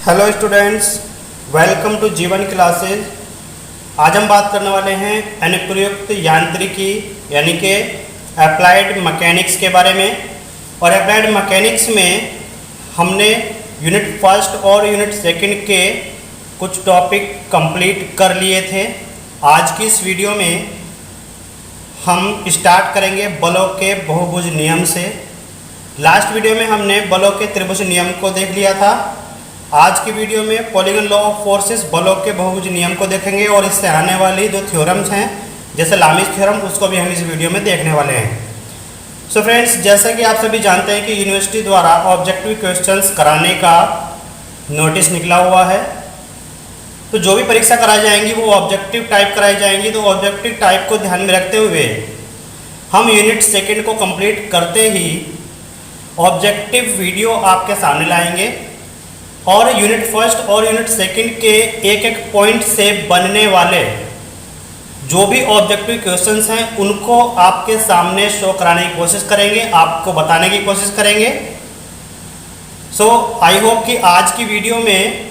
Hello students, welcome to जीवन classes. आज हम बात करने वाले हैं अनुप्रयुक्त यांत्रिकी यानी कि अप्लाइड मैकेनिक्स के बारे में। और अप्लाइड मैकेनिक्स में हमने यूनिट फर्स्ट और यूनिट सेकंड के कुछ टॉपिक कंप्लीट कर लिए थे। आज की इस वीडियो में हम स्टार्ट करेंगे बलों के बहुभुज नियम से। लास्ट वीडियो में हमने बलों के त्रिभुज नियम को देख लिया था। आज की वीडियो में पॉलीगन लॉ ऑफ फोर्सेस बलों के बहुभुज नियम को देखेंगे और इससे आने वाली जो थ्योरम्स हैं जैसे लामिस थ्योरम उसको भी हम इस वीडियो में देखने वाले हैं। सो फ्रेंड्स, जैसा कि आप सभी जानते हैं कि यूनिवर्सिटी द्वारा ऑब्जेक्टिव क्वेश्चंस कराने का नोटिस निकला हुआ है। तो जो भी परीक्षा कराई जाएंगी वो ऑब्जेक्टिव टाइप कराई जाएंगी। तो ऑब्जेक्टिव टाइप को ध्यान में रखते हुए हम यूनिट सेकेंड को कंप्लीट करते ही ऑब्जेक्टिव वीडियो आपके सामने लाएंगे और यूनिट फर्स्ट और यूनिट सेकंड के एक एक पॉइंट से बनने वाले जो भी ऑब्जेक्टिव क्वेश्चंस हैं उनको आपके सामने शो कराने की कोशिश करेंगे, आपको बताने की कोशिश करेंगे। सो आई होप कि आज की वीडियो में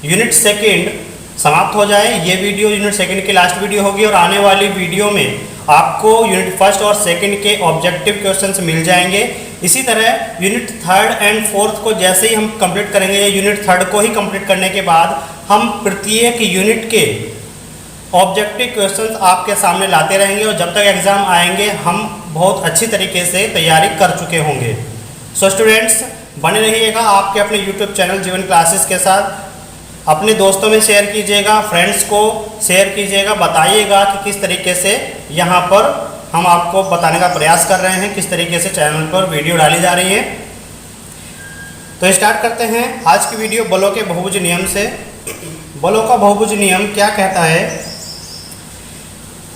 यूनिट सेकंड समाप्त हो जाए। ये वीडियो यूनिट सेकंड की लास्ट वीडियो होगी और आने वाली वीडियो में आपको यूनिट फर्स्ट और सेकंड के ऑब्जेक्टिव क्वेश्चंस मिल जाएंगे। इसी तरह यूनिट थर्ड एंड फोर्थ को जैसे ही हम कंप्लीट करेंगे, यूनिट थर्ड को ही कंप्लीट करने के बाद हम प्रत्येक यूनिट के ऑब्जेक्टिव क्वेश्चंस आपके सामने लाते रहेंगे और जब तक एग्ज़ाम आएंगे हम बहुत अच्छी तरीके से तैयारी कर चुके होंगे। सो स्टूडेंट्स, बने रहिएगा आपके अपने यूट्यूब चैनल जीवन क्लासेस के साथ। अपने दोस्तों में शेयर कीजिएगा, फ्रेंड्स को शेयर कीजिएगा, बताइएगा कि किस तरीके से यहाँ पर हम आपको बताने का प्रयास कर रहे हैं, किस तरीके से चैनल पर वीडियो डाली जा रही है। तो स्टार्ट करते हैं आज की वीडियो बलों के बहुभुज नियम से। बलों का बहुभुज नियम क्या कहता है?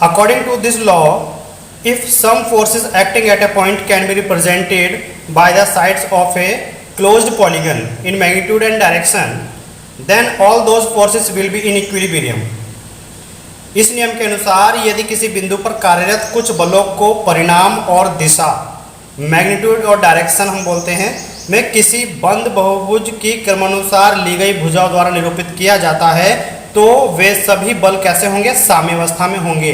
According to this law, if some forces acting at a point can be represented by the sides of a closed polygon in magnitude and direction, then all those forces will be in equilibrium. इस नियम के अनुसार यदि किसी बिंदु पर कार्यरत कुछ बलों को परिणाम और दिशा, मैग्नीट्यूड और डायरेक्शन हम बोलते हैं, में किसी बंद बहुभुज की क्रमानुसार ली गई भुजाओं द्वारा निरूपित किया जाता है तो वे सभी बल कैसे होंगे? साम्यावस्था में होंगे।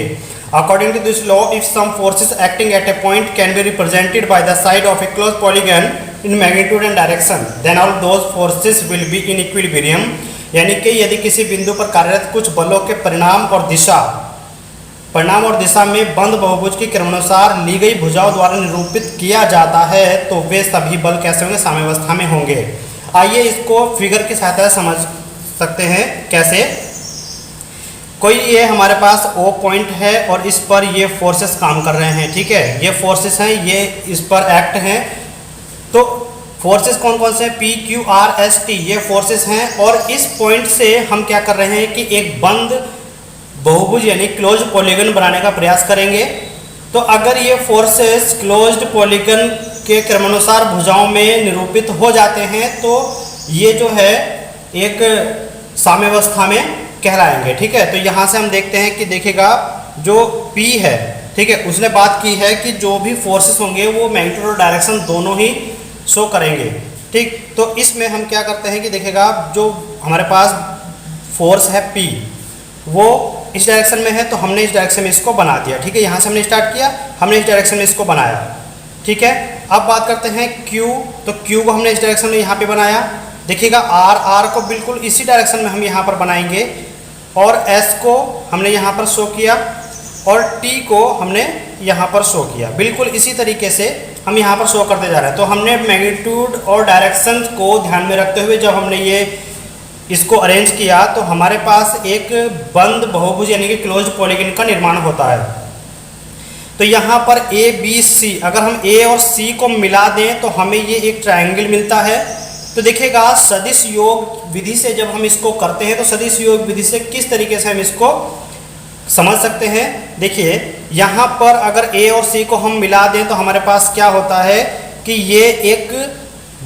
According to this law, if some forces acting at a point can be represented by the side of a close polygon in magnitude and direction, then all those forces will be in equilibrium. यानी कि यदि किसी बिंदु पर कार्यरत कुछ बलों के परिणाम और दिशा में बंद बहुभुज की क्रमानुसार ली गई भुजाओं द्वारा निरूपित किया जाता है तो वे सभी बल कैसे होंगे? साम्यावस्था में होंगे। आइए इसको फिगर की सहायता से समझ सकते हैं। कैसे? कोई ये हमारे पास O पॉइंट है और इस पर ये फोर्सेस काम कर रहे हैं, ठीक है, ये फोर्सेस हैं, ये इस पर एक्ट हैं। तो फोर्सेस कौन कौन से हैं? P, Q, R, S, T, ये फोर्सेस हैं। और इस पॉइंट से हम क्या कर रहे हैं कि एक बंद बहुभुज यानी क्लोज पॉलीगन बनाने का प्रयास करेंगे। तो अगर ये फोर्सेस क्लोज्ड पॉलीगन के क्रमानुसार भुजाओं में निरूपित हो जाते हैं तो ये जो है एक साम्यावस्था में कहलाएंगे, ठीक है। तो यहाँ से हम देखते हैं कि देखिएगा जो P है, ठीक है, उसने बात की है कि जो भी फोर्सेस होंगे वो मैग्नीट्यूड और डायरेक्शन दोनों ही शो करेंगे, ठीक। तो इसमें हम क्या करते हैं कि देखिएगा जो हमारे पास फोर्स है P वो इस डायरेक्शन में है तो हमने इस डायरेक्शन में इसको बना दिया, ठीक है। यहाँ से हमने स्टार्ट किया, हमने इस डायरेक्शन में इसको बनाया, ठीक है। अब बात करते हैं Q। तो Q को हमने इस डायरेक्शन में यहाँ पे बनाया। देखिएगा R को बिल्कुल इसी डायरेक्शन में हम यहाँ पर बनाएंगे और S को हमने यहाँ पर शो किया और T को हमने यहाँ पर शो किया। बिल्कुल इसी तरीके से हम यहाँ पर शो करते जा रहे हैं। तो हमने मैग्नीट्यूड और डायरेक्शन को ध्यान में रखते हुए जब हमने ये इसको अरेंज किया तो हमारे पास एक बंद बहुभुज यानी कि क्लोज पॉलीगन का निर्माण होता है। तो यहाँ पर A, B, C, अगर हम A और C को मिला दें तो हमें ये एक ट्रायंगल मिलता है। तो देखिएगा सदिश योग विधि से जब हम इसको करते हैं तो सदिश योग विधि से किस तरीके से हम इसको समझ सकते हैं। देखिए यहाँ पर अगर A और C को हम मिला दें तो हमारे पास क्या होता है कि ये एक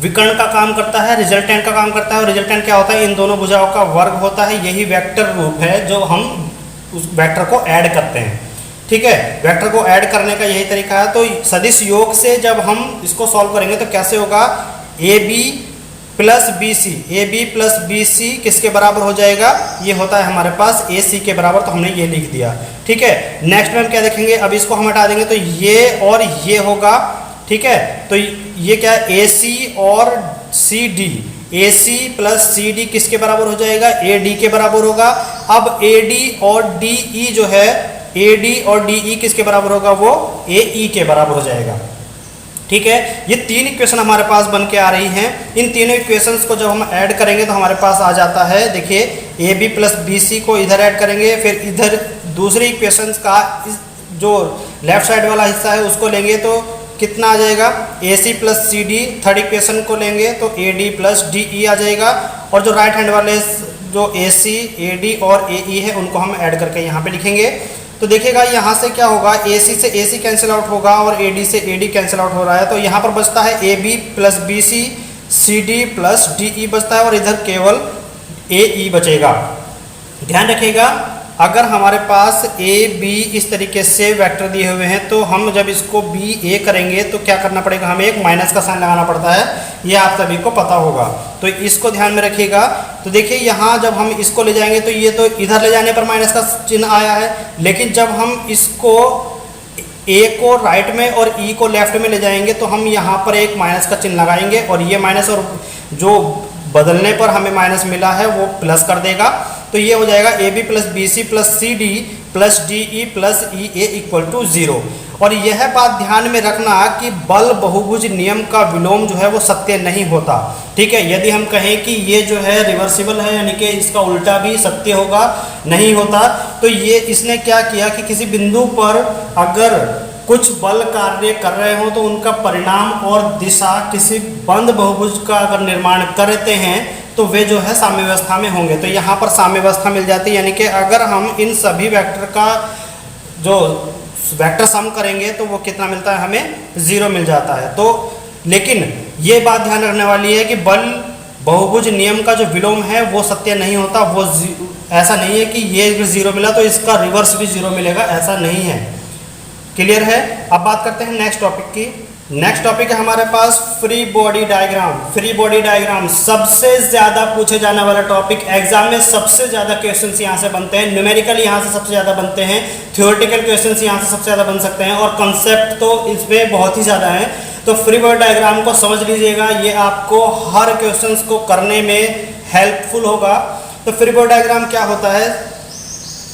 विकर्ण का काम करता है, रिजल्टेंट का काम करता है। और रिजल्टेंट क्या होता है? इन दोनों भुजाओं का वर्ग होता है। यही वेक्टर रूप है जो हम उस वेक्टर को ऐड करते हैं, ठीक है। वेक्टर को ऐड करने का यही तरीका है। तो सदिश योग से जब हम इसको सॉल्व करेंगे तो कैसे होगा? AB plus B C, A B plus B C किसके बराबर हो जाएगा, ये होता है हमारे पास ए सी के बराबर, तो हमने ये लिख दिया। ठीक है, नेक्स्ट में हम क्या देखेंगे, अब इसको हम हटा देंगे तो ये और ये होगा। ठीक है, तो ये क्या है, ए सी और सी डी, ए सी प्लस सी डी किसके बराबर हो जाएगा, ए डी के बराबर होगा। अब ए डी और डी ई जो है, ए डी और डी ई किसके बराबर होगा, वो ए ई के बराबर हो जाएगा। ठीक है, ये तीन इक्वेशन हमारे पास बन के आ रही हैं। इन तीनों इक्वेशंस को जब हम ऐड करेंगे तो हमारे पास आ जाता है, देखिए A B plus B C को इधर ऐड करेंगे, फिर इधर दूसरे इक्वेशंस का जो लेफ्ट साइड वाला हिस्सा है उसको लेंगे तो कितना आ जाएगा, A C plus C D. Third equation को लेंगे तो A D plus D E आ जाएगा, और जो राइट हैंड वाले जो ए सी, ए डी और ए ई है उनको हम ऐड करके यहाँ पे लिखेंगे। तो देखिएगा यहाँ से क्या होगा, ए सी से ए सी कैंसिल आउट होगा और ए डी से ए डी कैंसिल आउट हो रहा है, तो यहाँ पर बचता है A B plus B C, C D plus D E बचता है, और इधर केवल ए ई बचेगा। ध्यान रखिएगा, अगर हमारे पास ए बी इस तरीके से वेक्टर दिए हुए हैं तो हम जब इसको बी ए करेंगे तो क्या करना पड़ेगा, हमें एक माइनस का साइन लगाना पड़ता है, ये आप सभी को पता होगा, तो इसको ध्यान में रखिएगा। तो देखिए यहाँ जब हम इसको ले जाएंगे तो ये तो इधर ले जाने पर माइनस का चिन्ह आया है, लेकिन जब हम इसको ए को राइट में और ई को लेफ्ट में ले जाएंगे तो हम यहाँ पर एक माइनस का चिन्ह लगाएंगे, और ये माइनस और जो बदलने पर हमें माइनस मिला है वो प्लस कर देगा। तो ये हो जाएगा A B plus B C plus C D plus D E plus E A equal to 0। और यह बात ध्यान में रखना कि बल बहुभुज नियम का विलोम जो है वो सत्य नहीं होता। ठीक है, यदि हम कहें कि ये जो है रिवर्सिबल है, यानी कि इसका उल्टा भी सत्य होगा, नहीं होता। तो ये इसने क्या किया कि किसी बिंदु पर अगर कुछ बल कार्य कर रहे हो तो उनका परिणाम और दिशा किसी बंद बहुभुज का अगर निर्माण करते हैं तो वे जो है साम्यावस्था में होंगे। तो यहाँ पर साम्यावस्था मिल जाती है, यानी कि अगर हम इन सभी वेक्टर का जो वेक्टर सम करेंगे तो वो कितना मिलता है, हमें 0 मिल जाता है। तो लेकिन ये बात ध्यान रखने वाली है कि बल बहुभुज नियम का जो विलोम है वो सत्य नहीं होता। वो ऐसा नहीं है कि ये 0 मिला तो इसका रिवर्स भी 0 मिलेगा, ऐसा नहीं है। क्लियर है। अब बात करते हैं नेक्स्ट टॉपिक की। नेक्स्ट टॉपिक है हमारे पास free body diagram. Free body diagram सबसे ज़्यादा पूछे जाने वाला टॉपिक, एग्जाम में सबसे ज़्यादा क्वेश्चंस यहाँ से बनते हैं, न्यूमेरिकल यहाँ से सबसे ज़्यादा बनते हैं, थ्योरेटिकल क्वेश्चंस यहाँ से सबसे ज़्यादा बन सकते हैं, और कंसेप्ट तो इसमें बहुत ही ज़्यादा है। तो फ्री बॉडी डायग्राम को समझ लीजिएगा, ये आपको हर क्वेश्चन को करने में हेल्पफुल होगा। तो फ्री बॉडी डायग्राम क्या होता है?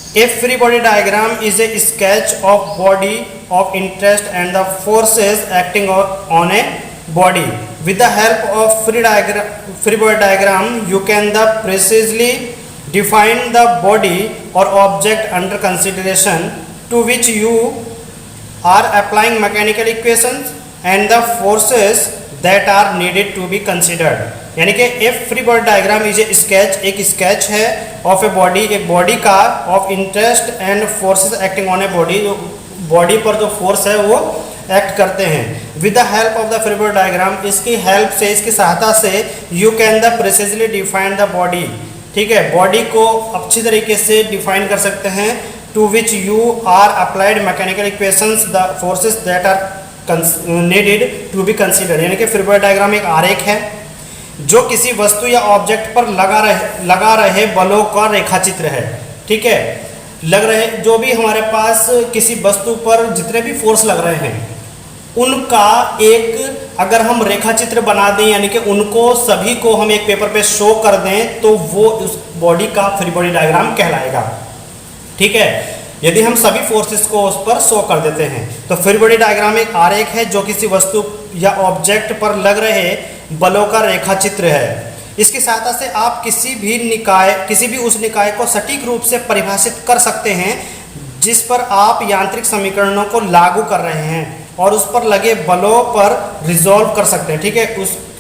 A free body diagram is a sketch of body of interest and the forces acting on a body. With the help of free body diagram, you can precisely define the body or object under consideration to which you are applying mechanical equations and the forces that are needed to be considered. यानी कि a free body diagram is a sketch, एक sketch है of a body, एक body का, of interest and forces acting on a body, जो body पर जो force है वो एक्ट करते हैं। With the help of the free body diagram, इसकी हेल्प से, इसकी सहायता से you can the precisely define the body. ठीक है, बॉडी को अच्छी तरीके से डिफाइन कर सकते हैं। To which you are applied mechanical equations the forces that are needed to be considered. यानी कि फ्री बॉडी डायग्राम एक आरेख है जो किसी वस्तु या ऑब्जेक्ट पर लगा रहे बलों का रेखाचित्र है। ठीक है, लग रहे जो भी हमारे पास किसी वस्तु पर जितने भी फोर्स लग रहे हैं उनका एक अगर हम रेखाचित्र बना दें, यानी कि उनको सभी को हम एक पेपर पे शो कर दें, तो वो उस बॉडी का फ्री बॉडी डायग्राम कहलाएगा। ठीक है, यदि हम सभी फोर्सेस को उस पर शो कर देते हैं तो फ्री बॉडी डायग्राम एक आरेख है जो किसी वस्तु या ऑब्जेक्ट पर लग रहे बलों का रेखाचित्र है। इसकी सहायता से आप किसी भी उस निकाय को सटीक रूप से परिभाषित कर सकते हैं जिस पर आप यांत्रिक समीकरणों को लागू कर रहे हैं, और उस पर लगे बलों पर रिजॉल्व कर सकते हैं। ठीक है,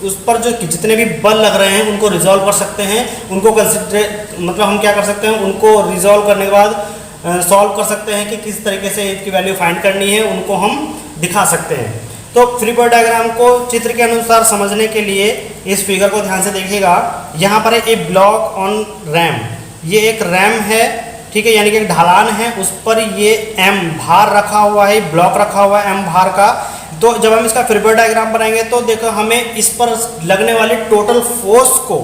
उस पर जो जितने भी बल लग रहे हैं उनको रिजॉल्व कर सकते हैं, उनको मतलब हम क्या कर सकते हैं, उनको रिजॉल्व करने के बाद सॉल्व कर सकते हैं कि किस तरीके से इसकी वैल्यू फाइंड करनी है, उनको हम दिखा सकते हैं। तो फ्री बॉडी डायग्राम को चित्र के अनुसार समझने के लिए इस फिगर को ध्यान से देखिएगा। यहाँ पर है ए ब्लॉक ऑन रैम, ये एक रैम है। ठीक है, यानी कि एक ढलान है, उस पर ये एम भार रखा हुआ है, ब्लॉक रखा हुआ है एम भार का। तो जब हम इसका फ्री बॉडी डायग्राम बनाएंगे तो देखो हमें इस पर लगने वाली टोटल फोर्स को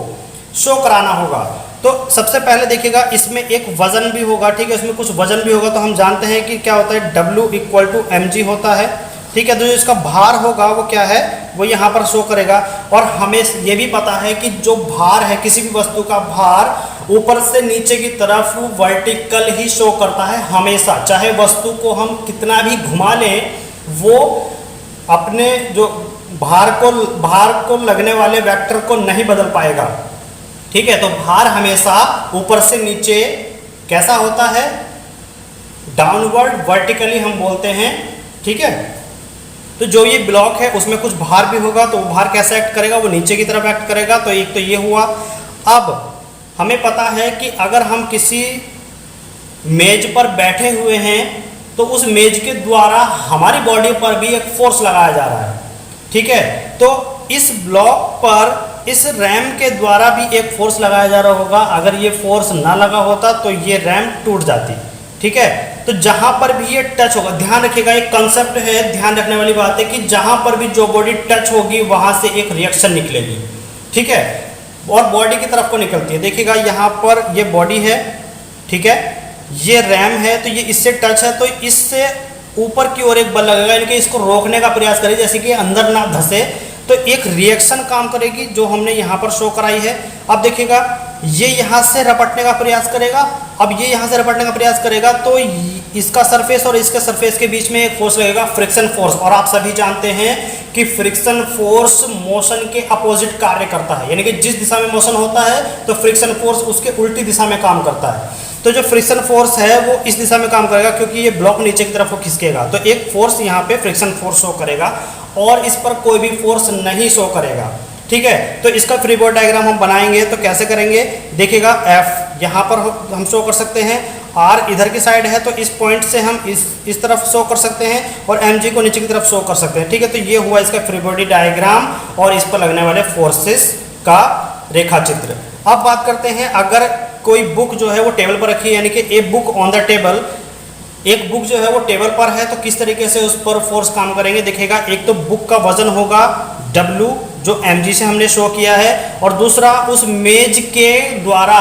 शो कराना होगा। तो सबसे पहले देखिएगा इसमें एक वजन भी होगा, ठीक है, इसमें कुछ वजन भी होगा। तो हम जानते हैं कि क्या होता है, W = mg होता है, ठीक है। तो जो इसका भार होगा वो क्या है, वो यहाँ पर शो करेगा। और हमें ये भी पता है कि जो भार है, किसी भी वस्तु का भार ऊपर से नीचे की तरफ वर्टिकल ही शो करता है हमेशा, चाहे वस्तु को हम कितना भी घुमा लें, वो अपने जो भार को लगने वाले वेक्टर को नहीं बदल पाएगा, ठीक है। तो भार हमेशा ऊपर से नीचे कैसा होता है, डाउनवर्ड वर्टिकली हम बोलते हैं, ठीक है। तो जो ये ब्लॉक है उसमें कुछ भार भी होगा, तो वो भार कैसे एक्ट करेगा, वो नीचे की तरफ एक्ट करेगा। तो एक तो ये हुआ। अब हमें पता है कि अगर हम किसी मेज पर बैठे हुए हैं तो उस मेज के द्वारा हमारी बॉडी पर भी एक फोर्स लगाया जा रहा है, ठीक है। तो इस ब्लॉक पर इस रैम के द्वारा भी एक फोर्स लगाया जा रहा होगा। अगर ये फोर्स ना लगा होता तो ये रैम टूट जाती, ठीक है। तो जहां पर भी ये टच होगा, ध्यान रखिएगा, एक कंसेप्ट है, ध्यान रखने वाली बात है कि जहां पर भी जो बॉडी टच होगी वहां से एक रिएक्शन निकलेगी, ठीक है, और बॉडी की तरफ को निकलती है। देखिएगा यहाँ पर ये बॉडी है, ठीक है, ये रैम है, तो ये इससे टच है, तो इससे ऊपर की ओर एक बल लगेगा, यानी कि इसको रोकने का प्रयास करें जैसे कि अंदर ना धंसे, तो एक रिएक्शन काम करेगी जो हमने यहाँ पर शो कराई है। अब देखिएगा ये यहाँ से रपटने का प्रयास करेगा, अब ये यहाँ से रपटने का प्रयास करेगा, तो इसका सरफेस और इसके सरफेस के बीच में एक फोर्स लगेगा, फ्रिक्शन फोर्स। और आप सभी जानते हैं कि फ्रिक्शन फोर्स मोशन के अपोजिट कार्य करता है, यानी कि जिस दिशा में मोशन होता है तो फ्रिक्शन फोर्स उसके उल्टी दिशा में काम करता है। तो जो फ्रिक्शन फोर्स है वो इस दिशा में काम करेगा क्योंकि ये ब्लॉक नीचे की तरफ को खिसकेगा, तो एक फोर्स यहाँ पे फ्रिक्शन फोर्स शो करेगा और इस पर कोई भी फोर्स नहीं शो करेगा, ठीक है। तो इसका फ्री बॉडी डायग्राम हम बनाएंगे तो कैसे करेंगे, देखिएगा F यहाँ पर हम शो कर सकते हैं, R इधर की साइड है तो इस पॉइंट से हम इस तरफ शो कर सकते हैं और mg को नीचे की तरफ शो कर सकते हैं, ठीक है। तो ये हुआ इसका फ्री बॉडी डायग्राम और इस पर लगने वाले फोर्सेस का रेखा चित्र। अब बात करते हैं, अगर कोई बुक जो है वो टेबल पर रखी है, यानी कि a book on the table, एक बुक जो है वो टेबल पर है, तो किस तरीके से उस पर फोर्स काम करेंगे, देखिएगा एक तो बुक का वजन होगा W जो mg से हमने शो किया है, और दूसरा उस मेज के द्वारा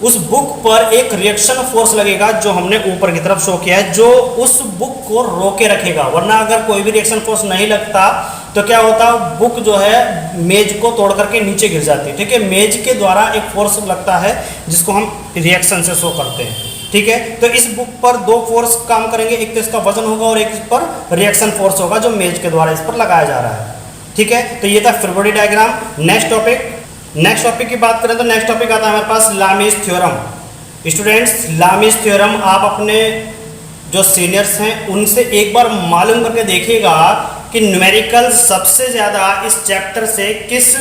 उस बुक पर एक रिएक्शन फोर्स लगेगा जो हमने ऊपर की तरफ शो किया है, जो उस बुक को रोके रखेगा। वरना अगर कोई भी रिएक्शन फोर्स नहीं लगता तो क्या होता, बुक जो है मेज को तोड़ करके नीचे गिर जाती है, ठीक है। मेज के द्वारा एक फोर्स लगता है जिसको हम रिएक्शन से शो करते हैं, ठीक है। तो इस बुक पर दो फोर्स काम करेंगे, एक तो इसका वजन होगा और एक इस पर रिएक्शन फोर्स होगा जो मेज के द्वारा इस पर लगाया जा रहा है, ठीक है। तो ये था free body diagram. Next topic की बात करें तो नेक्स्ट टॉपिक आता है हमारे पास Lami's theorem. Students, Lami's theorem आप अपने जो सीनियर्स हैं उनसे एक बार मालूम करके देखिएगा कि न्यूमेरिकल सबसे ज़्यादा इस चैप्टर से किस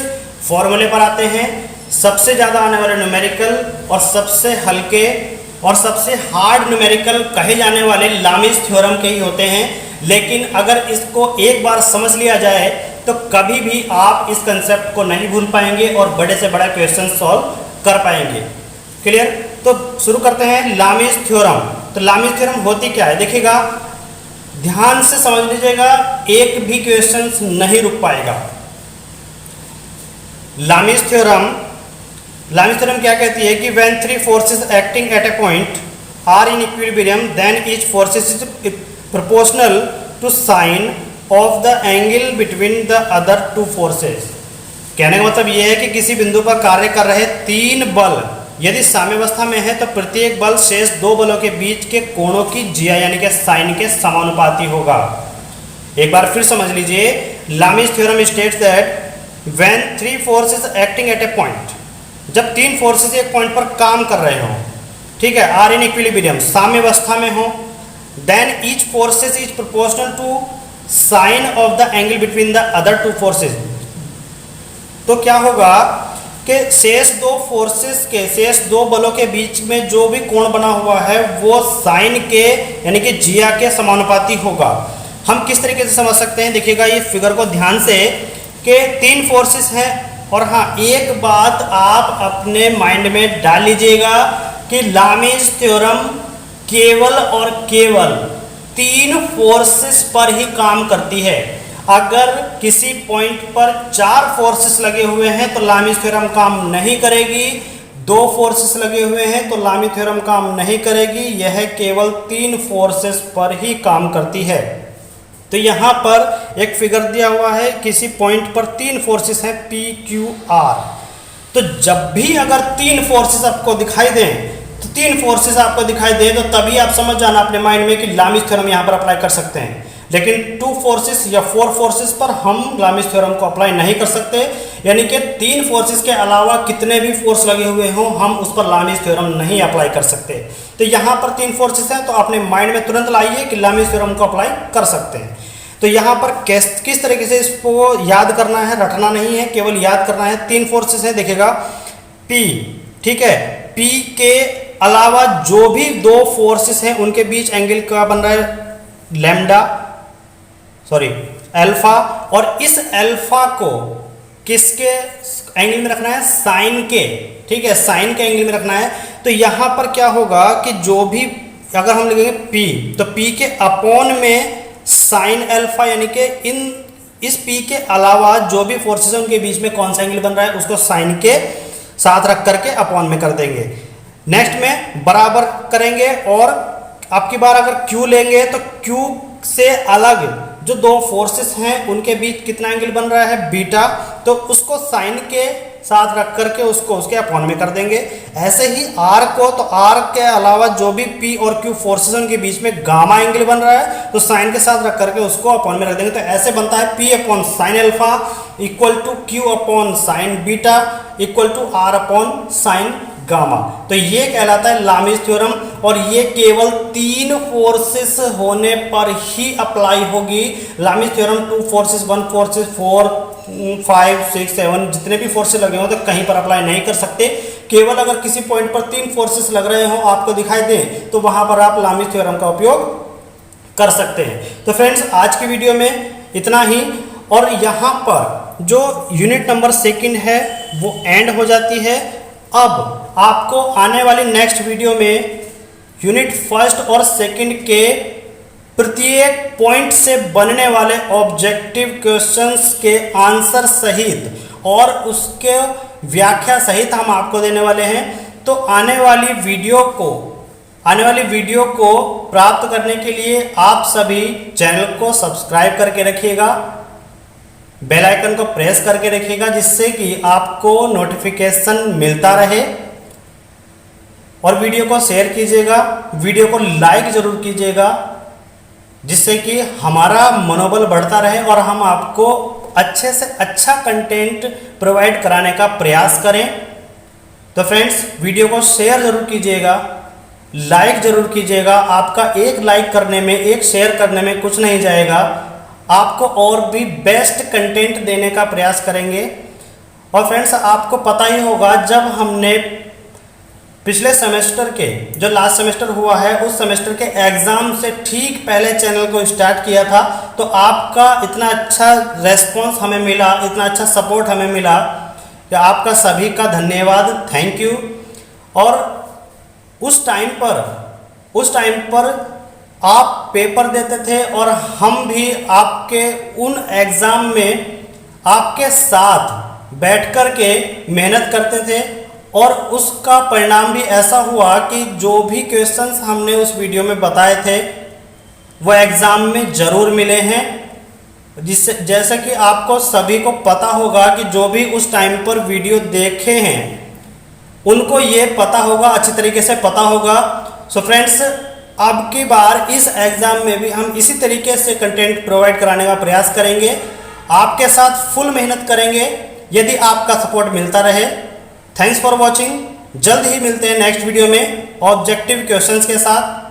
फॉर्मूले पर आते हैं। सबसे ज़्यादा आने वाले न्यूमेरिकल और सबसे हल्के और सबसे हार्ड न्यूमेरिकल कहे जाने वाले लामीज थ्योरम के ही होते हैं। लेकिन अगर इसको एक बार समझ लिया जाए तो कभी भी आप इस कंसेप्ट को नहीं भूल पाएंगे और बड़े से बड़ा क्वेश्चन सॉल्व कर पाएंगे। क्लियर? तो शुरू करते हैं लामीज थ्योरम। तो लामीज थ्योरम होती क्या है, देखिएगा ध्यान से समझ लीजिएगा, एक भी क्वेश्चन नहीं रुक पाएगा। लामीज थ्योरम क्या कहती है कि when three forces acting at a point are in equilibrium then each forces is proportional to sine of the angle between the other two forces. कहने का मतलब यह है कि किसी बिंदु पर कार्य कर रहे तीन बल यदि साम्यावस्था में है तो प्रत्येक बल शेष दो बलों के बीच के कोणों की जिया यानी कि साइन के समानुपाती होगा। एक बार फिर समझ लीजिए, Lami's theorem states that when three forces acting at a point, जब तीन फोर्सेस एक पॉइंट पर काम कर रहे हो, ठीक है, आर इन इक्विलिब्रियम, साम्यावस्था में हो, then each forces is proportional to sine of the angle between the other two forces. तो क्या होगा कि शेष दो बलों के बीच में जो भी कोण बना हुआ है वो साइन के यानी कि जिया के समानुपाती होगा। हम किस तरीके से समझ सकते हैं, देखिएगा ये फिगर को ध्यान से कि तीन फोर्सेस हैं और हाँ, एक बात आप अपने माइंड में डाल लीजिएगा कि लामीज थ्योरम केवल और केवल तीन फोर्सेस पर ही काम करती है। अगर किसी पॉइंट पर 4 फोर्सेस लगे हुए हैं तो लामीज थ्योरम काम नहीं करेगी, 2 फोर्सेस लगे हुए हैं तो लामी थ्योरम काम नहीं करेगी, यह केवल 3 फोर्सेस पर ही काम करती है। तो यहाँ पर एक फिगर दिया हुआ है, किसी पॉइंट पर 3 फोर्सेस हैं P, Q, R। तो जब भी अगर 3 फोर्सेस आपको दिखाई दें, तो 3 फोर्सेस आपको दिखाई दें तो तभी आप समझ जाना अपने माइंड में कि लामीज थ्योरम यहाँ पर अप्लाई कर सकते हैं। लेकिन 2 फोर्सेस या 4 फोर्सेस पर हम लामीज थ्योरम को अप्लाई नहीं कर सकते, यानी कि 3 फोर्सेस के अलावा कितने भी फोर्स लगे हुए हों हम उस पर लामीज थ्योरम नहीं अप्लाई कर सकते। तो यहाँ पर 3 फोर्सेस हैं, तो अपने माइंड में तुरंत लाइए कि लामीज थ्योरम को अप्लाई कर सकते हैं। तो यहाँ पर किस तरीके से इसको याद करना है, रटना नहीं है, केवल याद करना है। 3 फोर्सेस हैं, देखिएगा P, ठीक है, P के अलावा जो भी 2 फोर्सेस हैं उनके बीच एंगल क्या बन रहा है, अल्फा, और इस अल्फा को किसके एंगल में रखना है, साइन के, ठीक है, साइन के एंगल में रखना है। तो यहाँ पर क्या होगा कि जो भी अगर हम लिखेंगे P, तो P के अपॉन में साइन अल्फा, यानी कि इस P के अलावा जो भी फोर्सेस हैं उनके बीच में कौन सा एंगल बन रहा है उसको साइन के साथ रख करके अपॉन में कर देंगे। नेक्स्ट में बराबर करेंगे, और आपकी बार अगर Q लेंगे तो Q से अलग जो 2 फोर्सेस हैं उनके बीच कितना एंगल बन रहा है, बीटा, तो उसको साइन के साथ रख करके उसको उसके अपॉन में कर देंगे। ऐसे ही R को, तो R के अलावा जो भी P और Q फोर्सेस हैं उनके बीच में गामा एंगल बन रहा है तो साइन के साथ रख करके उसको अपॉन में रख देंगे। तो ऐसे बनता है P upon sine alpha equal to Q upon sine beta equal to R upon sine gamma. तो ये कहलाता है लामीज थ्योरम, और ये केवल 3 फोर्सेस होने पर ही अप्लाई होगी। लामीज थ्योरम 2 फोर्सेस, 1 फोर्सेस, 4, 5, 6, 7 जितने भी फोर्सेस लगे हों तो कहीं पर अप्लाई नहीं कर सकते। केवल अगर किसी पॉइंट पर 3 फोर्सेस लग रहे हों आपको दिखाई दें तो वहां पर आप लामीज थ्योरम का उपयोग कर सकते हैं। तो फ्रेंड्स आज की वीडियो में इतना ही, और यहाँ पर जो यूनिट नंबर 2 है वो एंड हो जाती है। अब आपको आने वाली नेक्स्ट वीडियो में यूनिट 1 और 2 के प्रत्येक पॉइंट से बनने वाले ऑब्जेक्टिव क्वेश्चंस के आंसर सहित और उसके व्याख्या सहित हम आपको देने वाले हैं। तो आने वाली वीडियो को प्राप्त करने के लिए आप सभी चैनल को सब्सक्राइब करके रखिएगा, बेल आइकन को प्रेस करके रखिएगा, जिससे कि आपको नोटिफिकेशन मिलता रहे, और वीडियो को शेयर कीजिएगा, वीडियो को लाइक जरूर कीजिएगा, जिससे कि हमारा मनोबल बढ़ता रहे और हम आपको अच्छे से अच्छा कंटेंट प्रोवाइड कराने का प्रयास करें। तो फ्रेंड्स वीडियो को शेयर जरूर कीजिएगा, लाइक जरूर कीजिएगा। आपका एक लाइक करने में, एक शेयर करने में कुछ नहीं जाएगा, आपको और भी बेस्ट कंटेंट देने का प्रयास करेंगे। और फ्रेंड्स आपको पता ही होगा, जब हमने पिछले सेमेस्टर के जो लास्ट सेमेस्टर हुआ है उस सेमेस्टर के एग्ज़ाम से ठीक पहले चैनल को स्टार्ट किया था, तो आपका इतना अच्छा रेस्पॉन्स हमें मिला, इतना अच्छा सपोर्ट हमें मिला कि आपका सभी का धन्यवाद, थैंक यू। और उस टाइम पर आप पेपर देते थे और हम भी आपके उन एग्ज़ाम में आपके साथ बैठ कर के मेहनत करते थे, और उसका परिणाम भी ऐसा हुआ कि जो भी क्वेश्चंस हमने उस वीडियो में बताए थे वो एग्ज़ाम में ज़रूर मिले हैं। जिससे जैसा कि आपको सभी को पता होगा कि जो भी उस टाइम पर वीडियो देखे हैं उनको ये पता होगा, अच्छी तरीके से पता होगा। सो फ्रेंड्स अब की बार इस एग्ज़ाम में भी हम इसी तरीके से कंटेंट प्रोवाइड कराने का प्रयास करेंगे, आपके साथ फुल मेहनत करेंगे यदि आपका सपोर्ट मिलता रहे। Thanks for watching. जल्द ही मिलते हैं नेक्स्ट वीडियो में ऑब्जेक्टिव क्वेश्चंस के साथ।